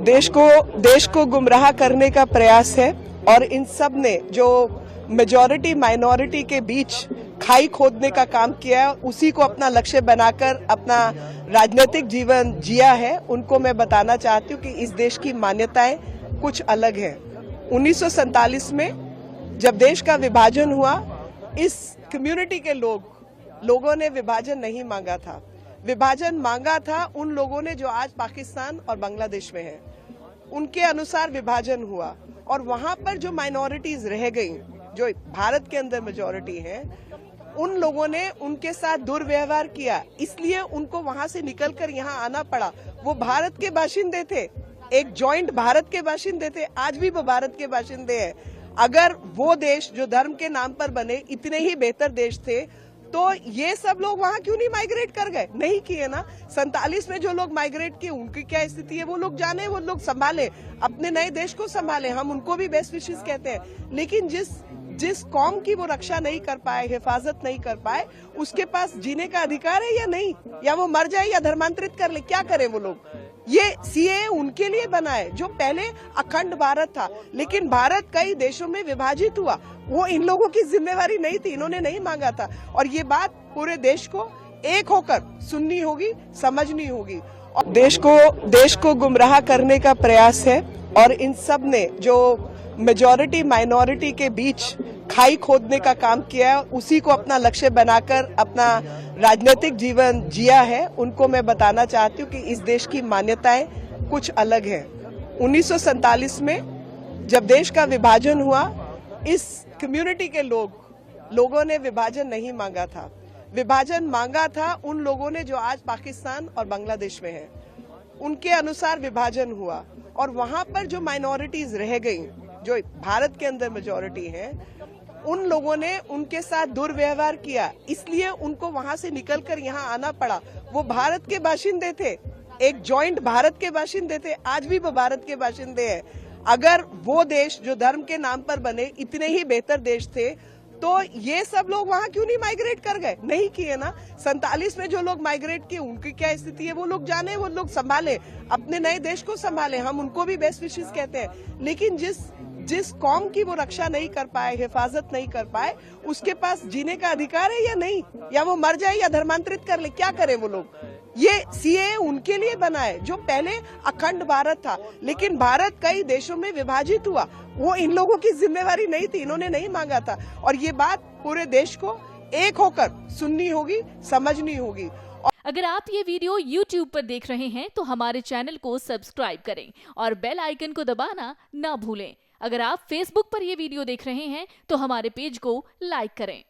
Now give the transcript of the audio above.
देश को गुमराह करने का प्रयास है और इन सब ने जो मेजॉरिटी माइनॉरिटी के बीच खाई खोदने का काम किया है, उसी को अपना लक्ष्य बनाकर अपना राजनीतिक जीवन जिया है। उनको मैं बताना चाहती हूँ कि इस देश की मान्यताएं कुछ अलग है। 1947 में जब देश का विभाजन हुआ, इस कम्युनिटी के लोगों ने विभाजन नहीं मांगा था। विभाजन मांगा था उन लोगों ने जो आज पाकिस्तान और बांग्लादेश में हैं। उनके अनुसार विभाजन हुआ और वहां पर जो माइनॉरिटीज रह गई, जो भारत के अंदर मेजॉरिटी है, उन लोगों ने उनके साथ दुर्व्यवहार किया, इसलिए उनको वहां से निकलकर यहाँ आना पड़ा। वो भारत के बाशिंदे थे, एक जॉइंट भारत के बाशिंदे थे, आज भी वो भारत के बाशिंदे हैं। अगर वो देश जो धर्म के नाम पर बने इतने ही बेहतर देश थे, तो ये सब लोग वहां क्यों नहीं माइग्रेट कर गए? नहीं किए ना। 47 में जो लोग माइग्रेट किए, उनकी क्या स्थिति है वो लोग जाने, वो लोग संभाले, अपने नए देश को संभाले। हम उनको भी बेस्ट विशेस कहते हैं। लेकिन जिस कौम की वो रक्षा नहीं कर पाए, हिफाजत नहीं कर पाए, उसके पास जीने का अधिकार है या नहीं? या वो मर जाए या धर्मांतरित कर ले, क्या करे वो लोग? ये सीएए उनके लिए बना है जो पहले अखंड भारत था, लेकिन भारत कई देशों में विभाजित हुआ। वो इन लोगों की जिम्मेवारी नहीं थी, इन्होंने नहीं मांगा था। और ये बात पूरे देश को एक होकर सुननी होगी, समझनी होगी। और देश को गुमराह करने का प्रयास है और इन सब ने जो मेजॉरिटी माइनॉरिटी के बीच खाई खोदने का काम किया है, उसी को अपना लक्ष्य बनाकर अपना राजनीतिक जीवन जिया है। उनको मैं बताना चाहती हूँ कि इस देश की मान्यताएं कुछ अलग है। 1947 में जब देश का विभाजन हुआ, इस कम्युनिटी के लोगों ने विभाजन नहीं मांगा था। विभाजन मांगा था उन लोगों ने जो आज पाकिस्तान और बांग्लादेश में हैं। उनके अनुसार विभाजन हुआ और वहां पर जो माइनॉरिटीज रह गई, जो भारत के अंदर मेजॉरिटी है, उन लोगों ने उनके साथ दुर्व्यवहार किया, इसलिए उनको वहां से निकलकर यहाँ आना पड़ा। वो भारत के बाशिंदे थे, एक जॉइंट भारत के बाशिंदे थे, आज भी वो भारत के बाशिंदे हैं। अगर वो देश जो धर्म के नाम पर बने इतने ही बेहतर देश थे, तो ये सब लोग वहां क्यों नहीं माइग्रेट कर गए? नहीं किए ना। 47 में जो लोग माइग्रेट किए, उनकी क्या स्थिति है वो लोग जाने, वो लोग संभाले, अपने नए देश को संभाले। हम उनको भी बेस्ट विशेस कहते हैं। लेकिन जिस कौम की वो रक्षा नहीं कर पाए, हिफाजत नहीं कर पाए, उसके पास जीने का अधिकार है या नहीं? या वो मर जाए या धर्मांतरित कर ले, क्या करे वो लोग? ये सीएए उनके लिए बना है जो पहले अखंड भारत था, लेकिन भारत कई देशों में विभाजित हुआ। वो इन लोगों की जिम्मेवारी नहीं थी, इन्होंने नहीं मांगा था। और ये बात पूरे देश को एक होकर सुननी होगी, समझनी होगी। अगर आप ये वीडियो YouTube पर देख रहे हैं तो हमारे चैनल को सब्सक्राइब करें और बेल आइकन को दबाना ना भूलें। अगर आप Facebook पर ये वीडियो देख रहे हैं तो हमारे पेज को लाइक करें।